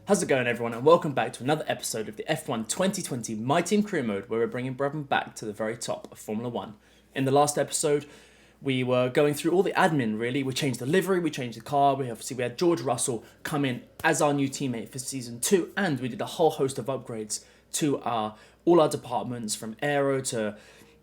How's it going, everyone, and welcome back to another episode of the F1 2020 My Team Career Mode, where we're bringing Brabham back to the very top of Formula 1. In the last episode, we were going through all the admin, really. We changed the livery, we changed the car, we had George Russell come in as our new teammate for Season 2, and we did a whole host of upgrades to all our departments, from aero to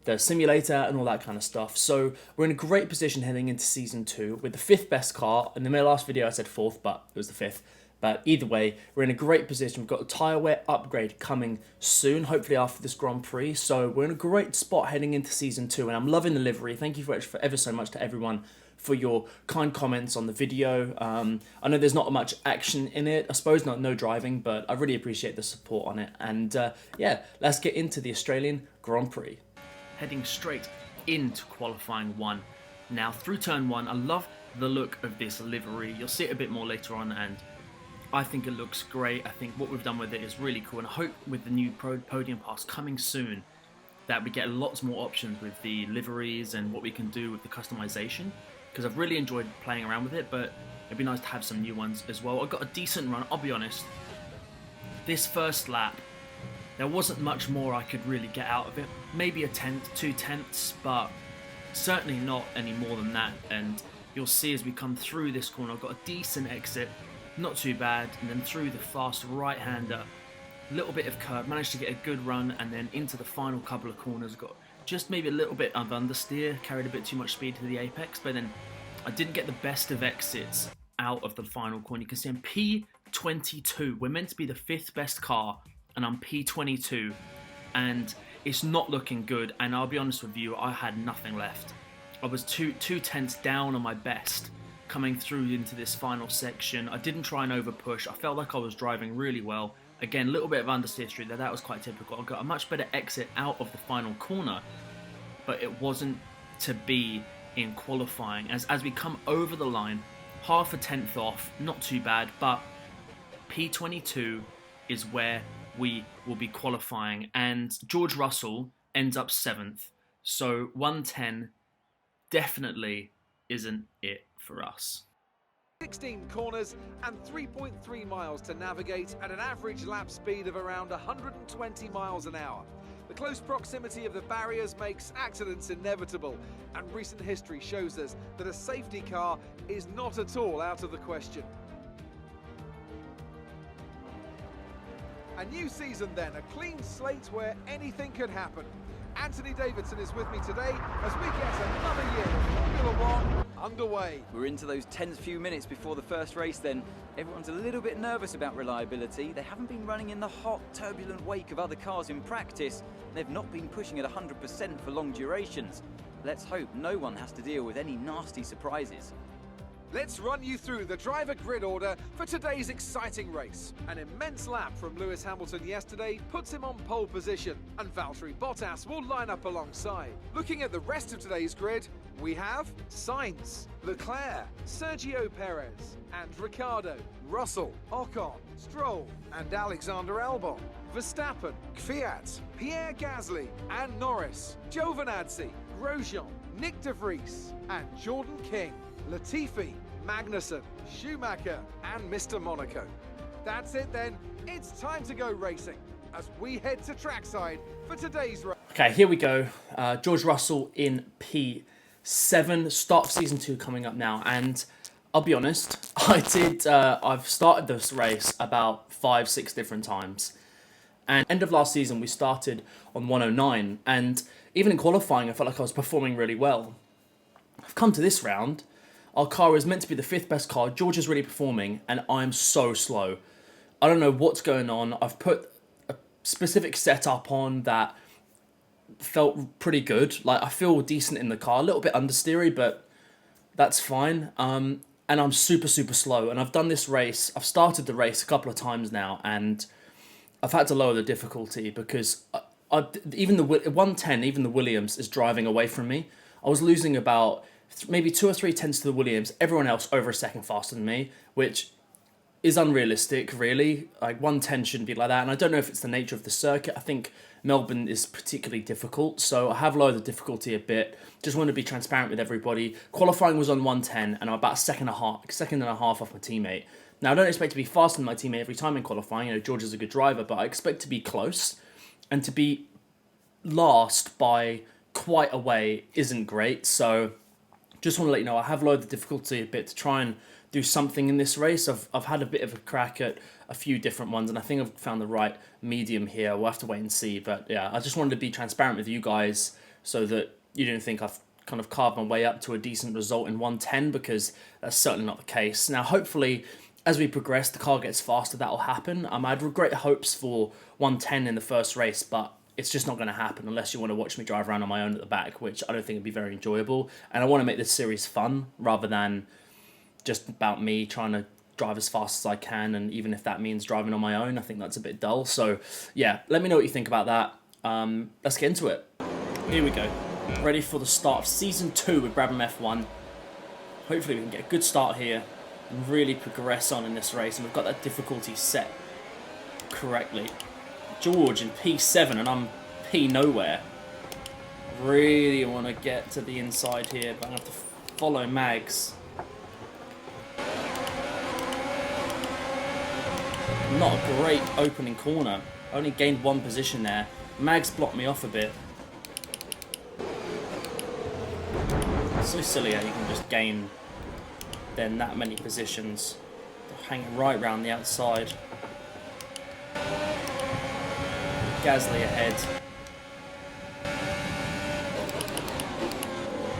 the simulator and all that kind of stuff. So we're in a great position heading into Season 2 with the 5th best car. In the last video I said 4th, but it was the 5th. But either way, we're in a great position. We've got a tyre wear upgrade coming soon, hopefully after this Grand Prix. So we're in a great spot heading into Season 2, and I'm loving the livery. Thank you for ever so much to everyone for your kind comments on the video. I know there's not much action in it, I suppose no driving, but I really appreciate the support on it. And yeah, let's get into the Australian Grand Prix. Heading straight into qualifying one. Now, through turn one, I love the look of this livery. You'll see it a bit more later on, and I think it looks great. I think what we've done with it is really cool, and I hope with the new podium pass coming soon that we get lots more options with the liveries and what we can do with the customization, because I've really enjoyed playing around with it, but it'd be nice to have some new ones as well. I got a decent run, I'll be honest. This first lap, there wasn't much more I could really get out of it. Maybe a tenth, 2 tenths, but certainly not any more than that. And you'll see as we come through this corner, I've got a decent exit. Not too bad, and then through the fast right-hander, a little bit of curve, managed to get a good run, and then into the final couple of corners, got just maybe a little bit of understeer, carried a bit too much speed to the apex, but then I didn't get the best of exits out of the final corner. You can see I'm P22, we're meant to be the 5th best car, and I'm P22, and it's not looking good, and I'll be honest with you, I had nothing left. I was two tenths down on my best coming through into this final section. I didn't try and over push. I felt like I was driving really well. Again, a little bit of understeer through there. That was quite typical. I got a much better exit out of the final corner, but it wasn't to be in qualifying. As we come over the line, half a tenth off, not too bad, but P22 is where we will be qualifying, and George Russell ends up 7th. So 110 definitely isn't it for us. 16 corners and 3.3 miles to navigate at an average lap speed of around 120 miles an hour. The close proximity of the barriers makes accidents inevitable, and recent history shows us that a safety car is not at all out of the question. A new season then, a clean slate where anything could happen. Anthony Davidson is with me today as we get another year of Formula 1 underway. We're into those tense few minutes before the first race then. Everyone's a little bit nervous about reliability. They haven't been running in the hot, turbulent wake of other cars in practice. They've not been pushing at 100% for long durations. Let's hope no one has to deal with any nasty surprises. Let's run you through the driver grid order for today's exciting race. An immense lap from Lewis Hamilton yesterday puts him on pole position, and Valtteri Bottas will line up alongside. Looking at the rest of today's grid, we have Sainz, Leclerc, Sergio Perez, and Ricciardo, Russell, Ocon, Stroll, and Alexander Albon, Verstappen, Kvyat, Pierre Gasly, and Norris, Giovinazzi, Grosjean, Nick de Vries, and Jordan King, Latifi, Magnussen, Schumacher, and Mr. Monaco. That's it then, it's time to go racing as we head to trackside for today's race. Okay, here we go. George Russell in P7, start of Season 2 coming up now, and I'll be honest, I've started this race about 5-6 different times. And end of last season, we started on 109, and even in qualifying, I felt like I was performing really well. I've come to this round. Our car is meant to be the 5th best car. George is really performing, and I'm so slow. I don't know what's going on. I've put a specific setup on that felt pretty good. Like, I feel decent in the car. A little bit understeery, but that's fine. And I'm super, super slow. And I've done this race. I've started the race a couple of times now, and I've had to lower the difficulty because even the 110, even the Williams is driving away from me. I was losing about maybe 2 or 3 tenths to the Williams, everyone else over a second faster than me, which is unrealistic, really. Like, 110 shouldn't be like that, and I don't know if it's the nature of the circuit. I think Melbourne is particularly difficult, so I have lowered the difficulty a bit. Just want to be transparent with everybody. Qualifying was on 110, and I'm about a second and a half off my teammate. Now, I don't expect to be faster than my teammate every time in qualifying. You know, George is a good driver, but I expect to be close. And to be last by quite a way isn't great. So just want to let you know, I have lowered the difficulty a bit to try and do something in this race. I've had a bit of a crack at a few different ones, and I think I've found the right medium here. We'll have to wait and see. But yeah, I just wanted to be transparent with you guys so that you didn't think I've kind of carved my way up to a decent result in 110, because that's certainly not the case. Now, hopefully, as we progress, the car gets faster. That'll happen. I had great hopes for 110 in the first race, but it's just not going to happen unless you want to watch me drive around on my own at the back, which I don't think would be very enjoyable. And I want to make this series fun rather than just about me trying to drive as fast as I can. And even if that means driving on my own, I think that's a bit dull. So yeah, let me know what you think about that. Let's get into it. Here we go. Ready for the start of Season 2 with Brabham F1. Hopefully we can get a good start here and really progress on in this race. And we've got that difficulty set correctly. George in P7 and I'm P nowhere. Really want to get to the inside here, but I'm going to have to follow Mags. Not a great opening corner. Only gained one position there. Mags blocked me off a bit. So silly how you can just gain then that many positions. Hanging right round the outside. Gasly ahead.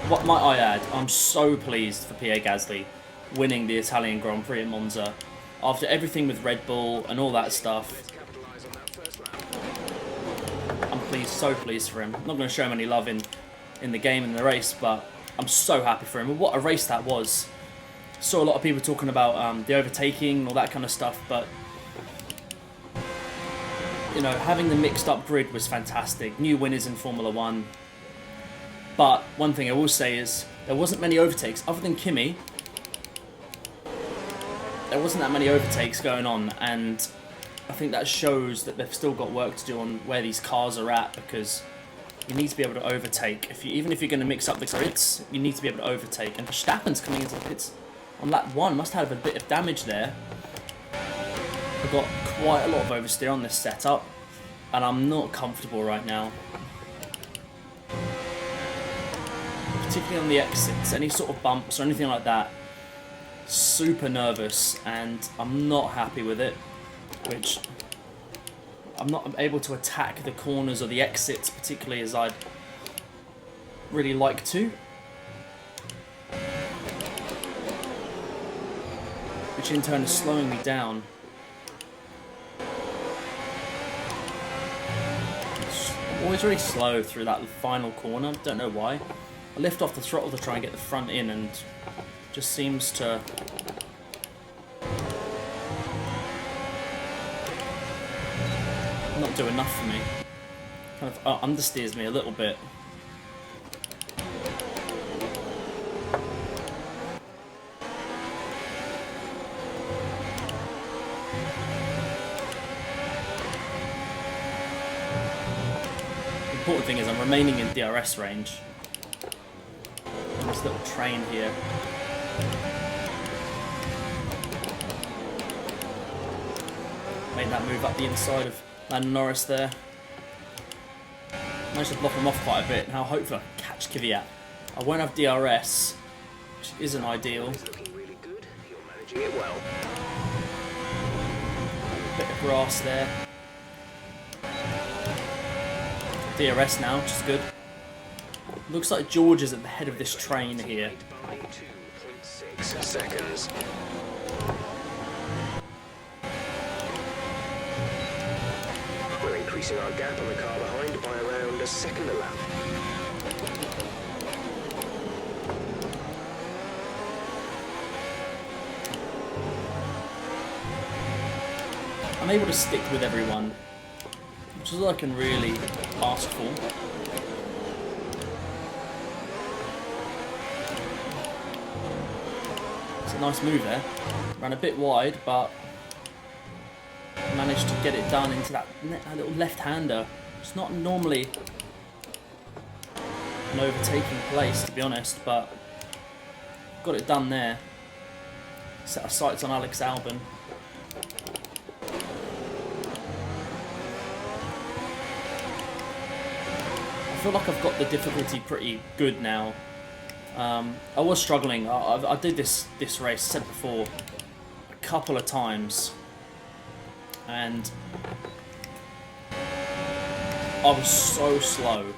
What might I add, I'm so pleased for Pierre Gasly winning the Italian Grand Prix at Monza. After everything with Red Bull and all that stuff, I'm pleased, so pleased for him. I'm not going to show him any love in the game, in the race, but I'm so happy for him. And what a race that was. Saw a lot of people talking about the overtaking and all that kind of stuff, but you know, having the mixed up grid was fantastic. New winners in Formula 1. But one thing I will say is there wasn't many overtakes other than Kimi. There wasn't that many overtakes going on, and I think that shows that they've still got work to do on where these cars are at, because you need to be able to overtake. Even if you're going to mix up the grids, you need to be able to overtake. And Verstappen's coming into the pits on lap 1, must have a bit of damage there. We've got quite a lot of oversteer on this setup, and I'm not comfortable right now. Particularly on the exits, any sort of bumps or anything like that. Super nervous, and I'm not happy with it, which I'm not able to attack the corners or the exits particularly as I'd really like to. Which in turn is slowing me down. I'm always really slow through that final corner, don't know why. I lift off the throttle to try and get the front in, and just seems to not do enough for me. Kind of understeers me a little bit. The important thing is I'm remaining in DRS range. This little train here. Made that move up the inside of Lando Norris there. Managed to block him off quite a bit. Now hopefully I can catch Kvyat. I won't have DRS, which isn't ideal. Looking really good. You're managing it well. Bit of grass there. DRS now, which is good. Looks like George is at the head of this train here. 2.6 seconds. We're increasing our gap on the car behind by around a second a lap. I'm able to stick with everyone, which is all I can really ask for. It's a nice move there. Ran a bit wide, but managed to get it done into that little left-hander. It's not normally an overtaking place, to be honest, but got it done there. Set our sights on Alex Albon. I feel like I've got the difficulty pretty good now. I was struggling. I did this race, I said before, a couple of times, and I was so slow.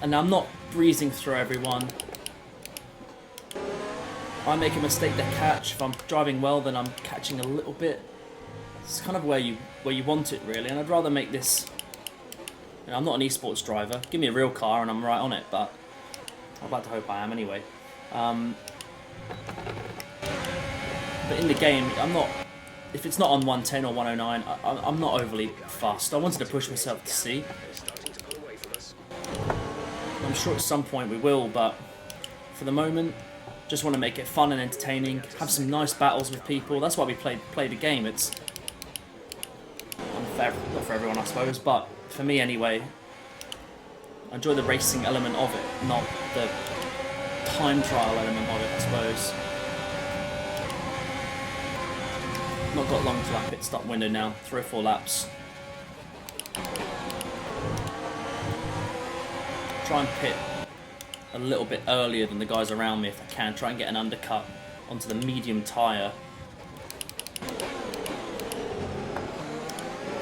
And I'm not breezing through everyone. If I make a mistake, they catch. If I'm driving well, then I'm catching a little bit. It's kind of where you want it, really. And I'd rather make this. You know, I'm not an esports driver. Give me a real car and I'm right on it. But I'd like to hope I am anyway. But in the game, I'm not. If it's not on 110 or 109, I'm not overly fussed. I wanted to push myself to see. I'm sure at some point we will, but for the moment, just want to make it fun and entertaining. Have some nice battles with people. That's why we play the game. It's unfair, not for everyone, I suppose, but for me anyway. I enjoy the racing element of it, not the time trial element of it, I suppose. Not got long till our pit stop window now. 3 or 4 laps. Try and pit a little bit earlier than the guys around me if I can. Try and get an undercut onto the medium tyre.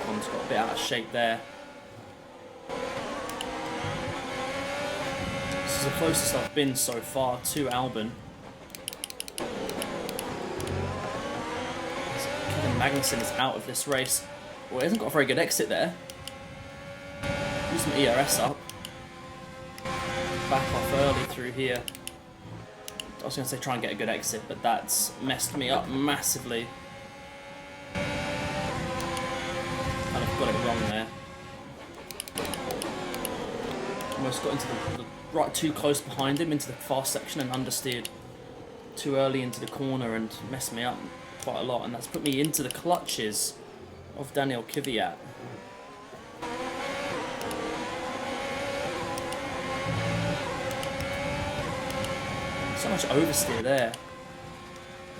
One's got a bit out of shape there. This is the closest I've been so far to Albon. Kevin Magnussen is out of this race. Well, he hasn't got a very good exit there. Use some ERS up. Back off early through here. I was going to say try and get a good exit, but that's messed me up massively. Kind of got it wrong there. Almost got into the right too close behind him into the fast section and understeered too early into the corner and messed me up quite a lot, and that's put me into the clutches of Daniel Kvyat. So much oversteer there.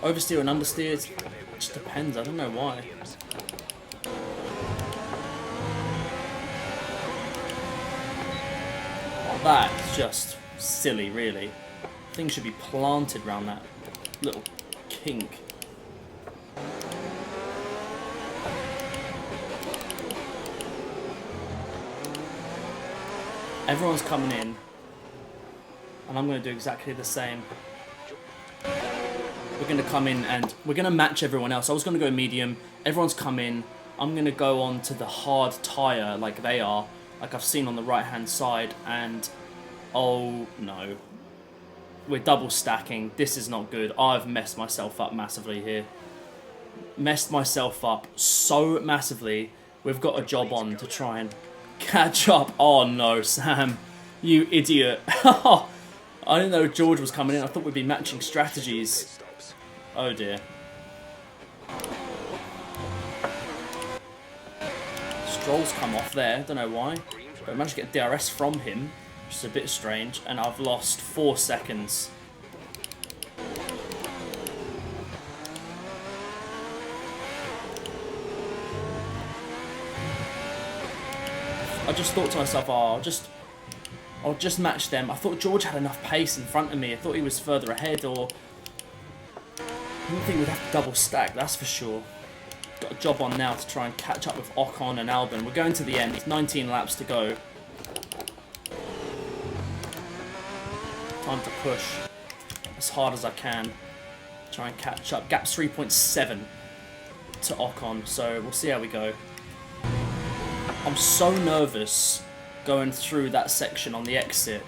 Oversteer and understeer, it just depends, I don't know why. Oh, that's just silly, really. Things should be planted around that little kink. Everyone's coming in. And I'm going to do exactly the same. We're going to come in and we're going to match everyone else. I was going to go medium. Everyone's come in. I'm going to go on to the hard tyre like they are. Like I've seen on the right hand side. And oh no. We're double stacking. This is not good. I've messed myself up massively here. Messed myself up so massively. We've got a job on to try and catch up. Oh no, Sam. You idiot. I didn't know George was coming in. I thought we'd be matching strategies. Oh dear. Stroll's come off there. Don't know why. But I managed to get DRS from him, which is a bit strange. And I've lost 4 seconds. I just thought to myself, oh, I'll just match them. I thought George had enough pace in front of me. I thought he was further ahead, or I didn't think we'd have to double stack, that's for sure. Got a job on now to try and catch up with Ocon and Albon. We're going to the end. It's 19 laps to go. Time to push as hard as I can. Try and catch up. Gap's 3.7 to Ocon, so we'll see how we go. I'm so nervous going through that section on the exit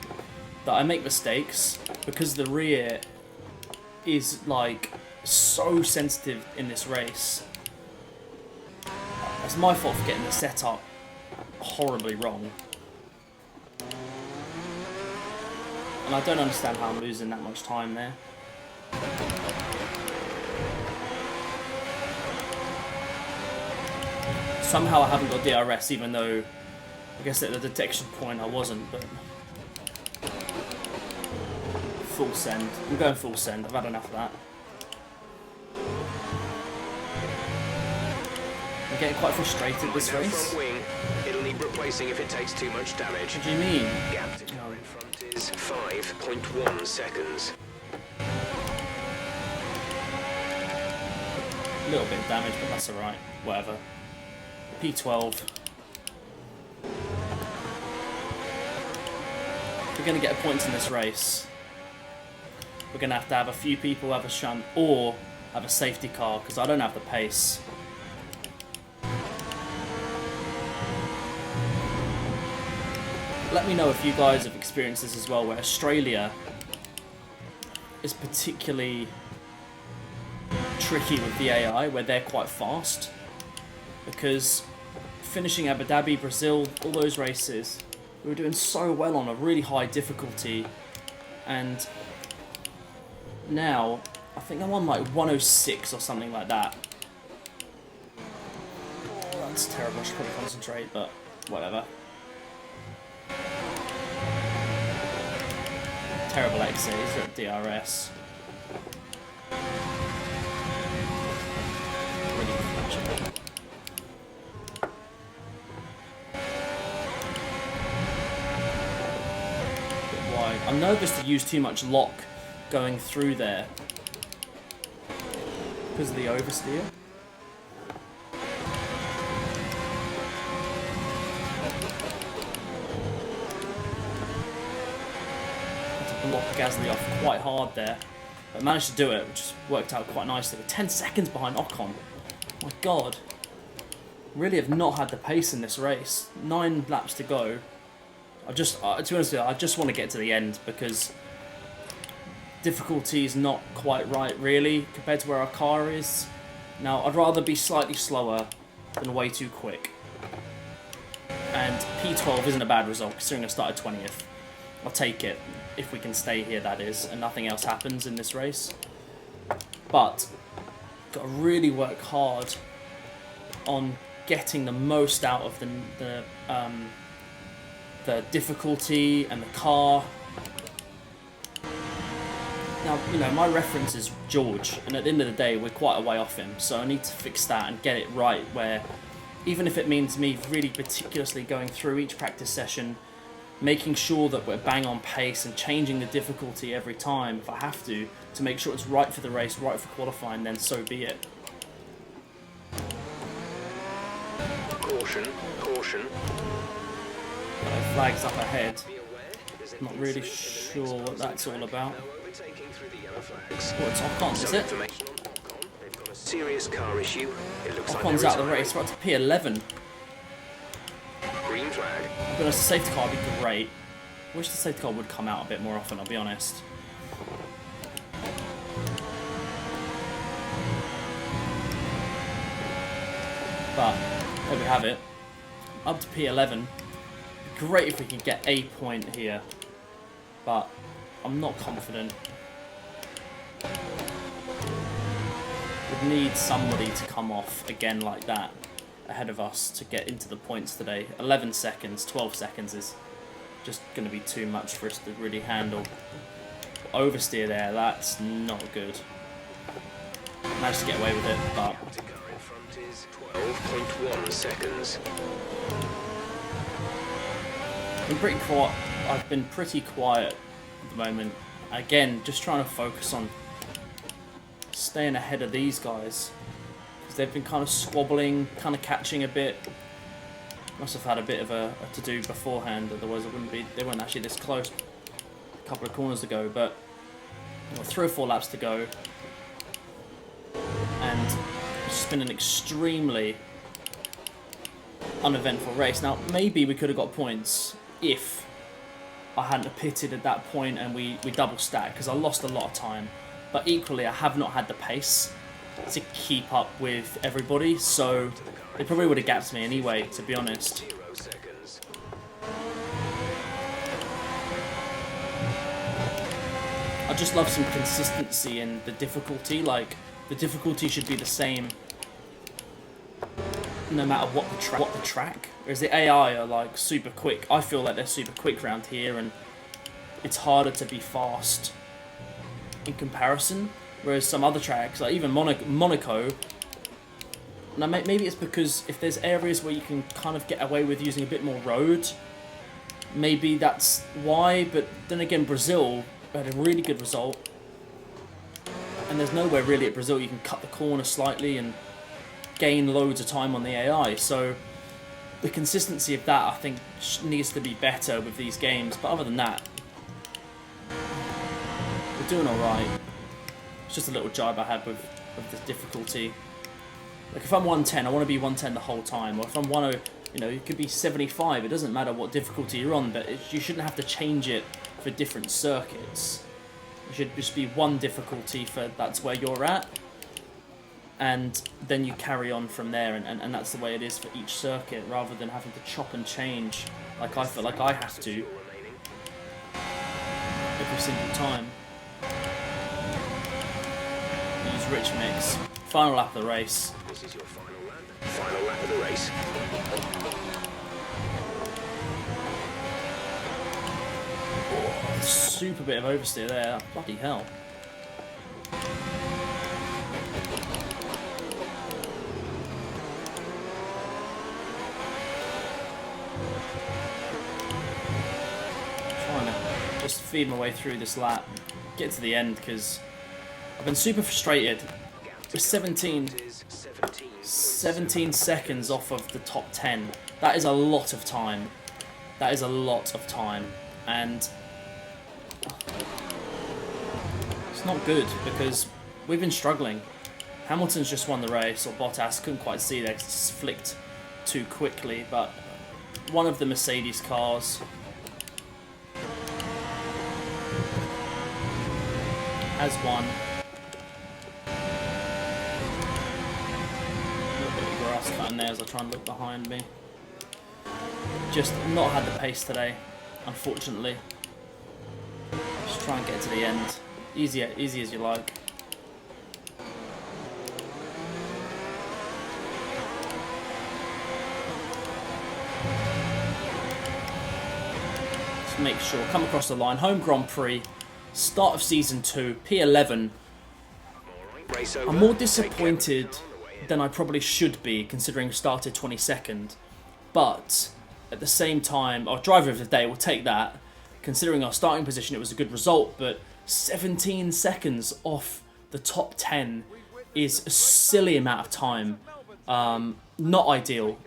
that I make mistakes because the rear is like so sensitive in this race. It's my fault for getting the setup horribly wrong. And I don't understand how I'm losing that much time there. Somehow I haven't got DRS, even though I guess at the detection point I wasn't, but full send. I'm going full send. I've had enough of that. I'm getting quite frustrated this Now race. front wing. It'll need replacing if it takes too much damage. What do you mean? Gap to car in front is 5.1 seconds. A little bit of damage, but that's alright. Whatever. P12. If we're going to get points in this race, we're going to have a few people have a shunt or have a safety car, because I don't have the pace. Let me know if you guys have experienced this as well, where Australia is particularly tricky with the AI, where they're quite fast, because finishing Abu Dhabi, Brazil, all those races, we were doing so well on a really high difficulty, and now I think I'm on like 106 or something like that. Oh, that's terrible. I should probably concentrate, but whatever. Terrible X's at DRS. I'm nervous to use too much lock going through there because of the oversteer. Had to block Gasly off quite hard there, but managed to do it, which worked out quite nicely. We're 10 seconds behind Ocon. My God, really have not had the pace in this race. 9 laps to go. To be honest with you, I just want to get to the end, because difficulty is not quite right, really, compared to where our car is. Now, I'd rather be slightly slower than way too quick. And P12 isn't a bad result, considering I started 20th. I'll take it, if we can stay here, that is, and nothing else happens in this race. But, got to really work hard on getting the most out of the difficulty and the car. Now, you know, my reference is George, and at the end of the day, we're quite a way off him, so I need to fix that and get it right, where even if it means me really meticulously going through each practice session, making sure that we're bang on pace and changing the difficulty every time if I have to make sure it's right for the race, right for qualifying, then so be it. Caution, caution. Flags up ahead. Not really sure what that's all about. Oh, it's Ocon, is it? They've got a serious car issue. It looks Ocon's like out of the race. We're up to P11. green flag. But a safety car would be great. I wish the safety car would come out a bit more often, I'll be honest. But there we have it. Up to P11. Great if we could get a point here, but I'm not confident. Would need somebody to come off again like that ahead of us to get into the points today. 11 seconds, 12 seconds is just going to be too much for us to really handle. Oversteer there, that's not good. Managed to get away with it, but 12.1 seconds. I've been pretty quiet at the moment. Again, just trying to focus on staying ahead of these guys, because they've been kind of squabbling, kind of catching a bit. Must have had a bit of a to-do beforehand, otherwise they weren't actually this close a couple of corners ago. But 3 or 4 laps to go, and it's just been an extremely uneventful race. Now, maybe we could have got points if I hadn't pitted at that point and we double stacked, because I lost a lot of time. But equally, I have not had the pace to keep up with everybody, so they probably would have gapped me anyway, to be honest. I just love some consistency in the difficulty. Like, the difficulty should be the same no matter what the track. Whereas the AI are like super quick. I feel like they're super quick around here, and it's harder to be fast in comparison. Whereas some other tracks, like even Monaco, Now, maybe it's because if there's areas where you can kind of get away with using a bit more road, maybe that's why. But then again, Brazil had a really good result. And there's nowhere really at Brazil you can cut the corner slightly and gain loads of time on the AI. So the consistency of that, I think, needs to be better with these games. But other than that, we're doing alright. It's just a little jibe I had with the difficulty. Like if I'm 110, I want to be 110 the whole time. Or if I'm 10, you know, it could be 75. It doesn't matter what difficulty you're on, but you shouldn't have to change it for different circuits. It should just be one difficulty for that's where you're at. And then you carry on from there, and that's the way it is for each circuit, rather than having to chop and change like I feel like I have to every single time. Use Rich Mix. Final lap of the race. This is your final lap. Final lap of the race. Oh, super bit of oversteer there. Bloody hell. Trying to just feed my way through this lap. Get to the end because I've been super frustrated. We're 17 seconds off of the top 10. That is a lot of time. That is a lot of time. And it's not good because we've been struggling. Hamilton's just won the race, or Bottas, couldn't quite see that 'cause it's flicked too quickly, but one of the Mercedes cars has won. A little bit of grass cutting there as I try and look behind me. Just not had the pace today, unfortunately. Just try and get to the end. Easy as you like. Just make sure, come across the line. Home Grand Prix, start of season 2, P11. I'm more disappointed than I probably should be, considering started 22nd. But at the same time, our driver of the day will take that. Considering our starting position, it was a good result, but 17 seconds off the top 10 is a silly amount of time. Not ideal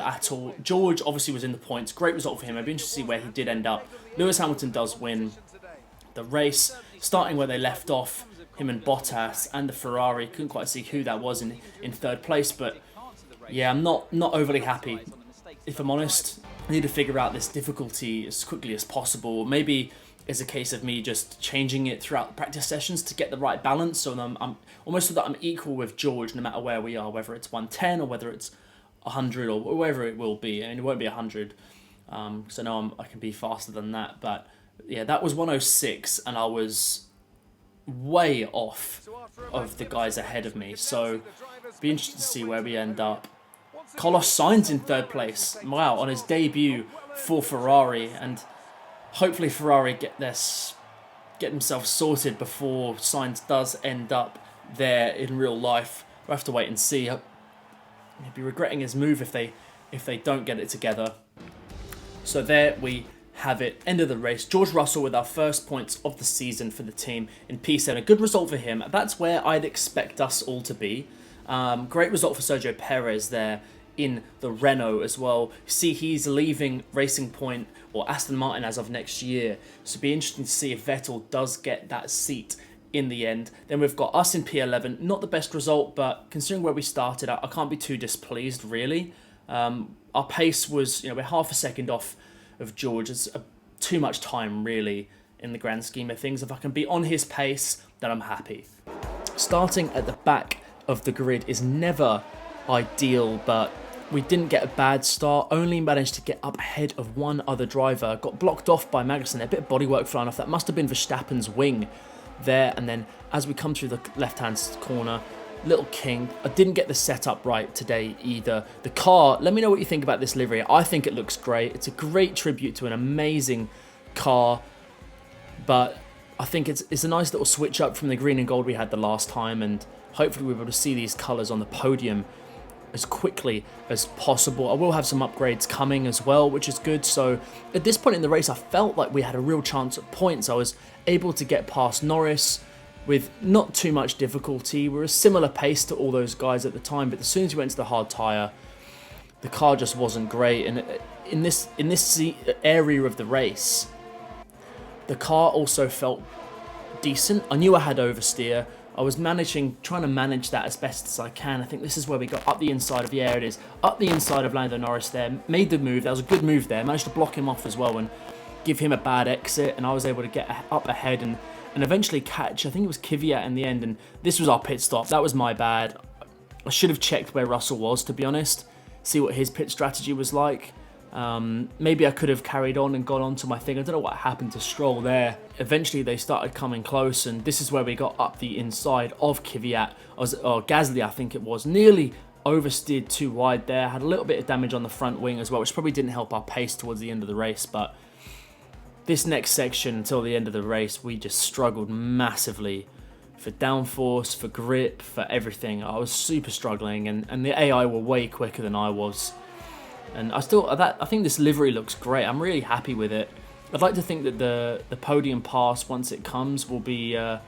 at all. George obviously was in the points, great result for him. I'd be interested to see where he did end up. Lewis Hamilton does win the race, starting where they left off. Him and Bottas and the Ferrari, couldn't quite see who that was in third place, but yeah, I'm not overly happy, if I'm honest. I need to figure out this difficulty as quickly as possible. Maybe it's a case of me just changing it throughout the practice sessions to get the right balance, so I'm almost so that I'm equal with George no matter where we are, whether it's 110 or whether it's 100 or wherever it will be. I mean, it won't be 100, because I know I can be faster than that, but yeah, that was 106 and I was way off of the guys ahead of me, so be interested to see where we end up. Carlos Sainz in third place, wow, on his debut for Ferrari, and hopefully Ferrari get themselves sorted before Sainz does end up there in real life. We'll have to wait and see. He'll be regretting his move if they don't get it together. So there we have it, end of the race. George Russell with our first points of the season for the team in P7. A good result for him. That's where I'd expect us all to be. Great result for Sergio Perez there in the Renault as well. See, he's leaving Racing Point or Aston Martin as of next year. So it'll be interesting to see if Vettel does get that seat in the end. Then we've got us in P11. Not the best result, but considering where we started, I can't be too displeased, really. Our pace was, we're half a second off of George. It's too much time, really, in the grand scheme of things. If I can be on his pace, then I'm happy. Starting at the back of the grid is never ideal, but we didn't get a bad start, only managed to get up ahead of one other driver. Got blocked off by Magnussen, a bit of bodywork flying off. That must have been Verstappen's wing there. And then as we come through the left-hand corner, Little King. I didn't get the setup right today either. The car, let me know what you think about this livery. I think it looks great. It's a great tribute to an amazing car, but I think it's a nice little switch up from the green and gold we had the last time, and hopefully we're able to see these colours on the podium as quickly as possible. I will have some upgrades coming as well, which is good. So at this point in the race, I felt like we had a real chance at points. I was able to get past Norris with not too much difficulty. We were a similar pace to all those guys at the time, but as soon as we went to the hard tyre, the car just wasn't great. And in this area of the race, the car also felt decent. I knew I had oversteer. I was trying to manage that as best as I can. I think this is where we got up the inside of, yeah, it is, up the inside of Lando Norris there. Made the move. That was a good move there. Managed to block him off as well and give him a bad exit. And I was able to get up ahead and eventually catch, I think it was Kvyat in the end. And this was our pit stop. That was my bad. I should have checked where Russell was, to be honest. See what his pit strategy was like. Maybe I could have carried on and gone on to my thing. I don't know what happened to Stroll there. Eventually they started coming close, and this is where we got up the inside of Kvyat, or Gasly I think it was. Nearly oversteered too wide there. Had a little bit of damage on the front wing as well, which probably didn't help our pace towards the end of the race. But this next section until the end of the race, we just struggled massively for downforce, for grip, for everything. I was super struggling, and the AI were way quicker than I was. And I think this livery looks great. I'm really happy with it. I'd like to think that the podium pass, once it comes, will be a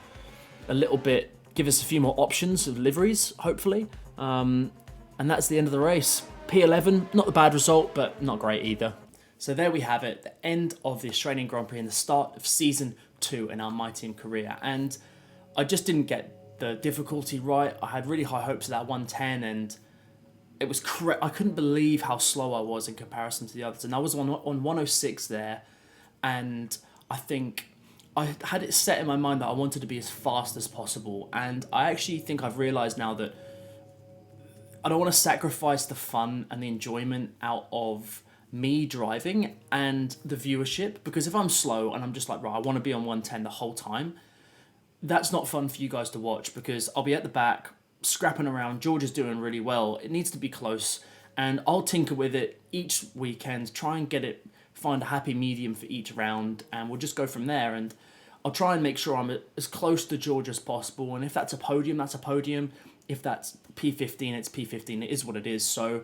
little bit, give us a few more options of liveries, hopefully. And that's the end of the race. P11, not a bad result, but not great either. So there we have it, the end of the Australian Grand Prix and the start of Season 2 in our My Team career. And I just didn't get the difficulty right. I had really high hopes of that 110, and it was correct. I couldn't believe how slow I was in comparison to the others. And I was on 106 there, and I think I had it set in my mind that I wanted to be as fast as possible. And I actually think I've realised now that I don't want to sacrifice the fun and the enjoyment out of me driving and the viewership, because if I'm slow and I'm just like, right, I want to be on 110 the whole time, that's not fun for you guys to watch, because I'll be at the back scrapping around. George is doing really well. It needs to be close, and I'll tinker with it each weekend, try and find a happy medium for each round, and we'll just go from there. And I'll try and make sure I'm as close to George as possible, and if that's a podium, that's a podium. If that's P15, it's P15. It is what it is. So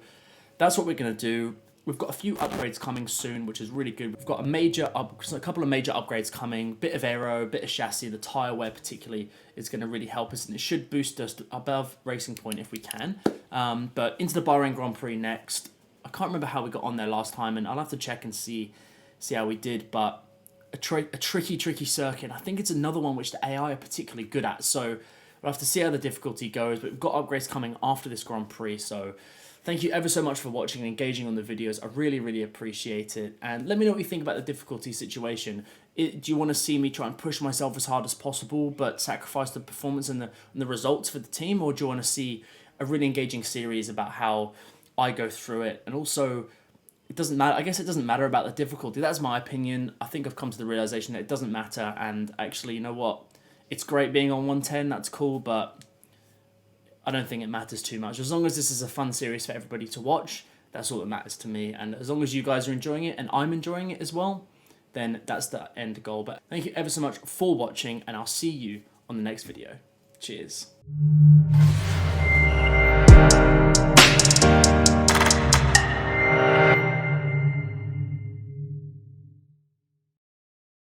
that's what we're going to do. We've got a few upgrades coming soon, which is really good. We've got a couple of major upgrades coming, bit of aero, bit of chassis. The tyre wear particularly is going to really help us, and it should boost us above Racing Point if we can. But into the Bahrain Grand Prix next. I can't remember how we got on there last time, and I'll have to check and see how we did. But a tricky circuit. I think it's another one which the AI are particularly good at. So we'll have to see how the difficulty goes. But we've got upgrades coming after this Grand Prix, so thank you ever so much for watching and engaging on the videos. I really, really appreciate it. And let me know what you think about the difficulty situation. Do you want to see me try and push myself as hard as possible, but sacrifice the performance and the results for the team? Or do you want to see a really engaging series about how I go through it? And also, it doesn't matter. I guess it doesn't matter about the difficulty. That's my opinion. I think I've come to the realization that it doesn't matter. And actually, you know what? It's great being on 110. That's cool, but I don't think it matters too much. As long as this is a fun series for everybody to watch, that's all that matters to me. And as long as you guys are enjoying it and I'm enjoying it as well, then that's the end goal. But thank you ever so much for watching, and I'll see you on the next video. Cheers.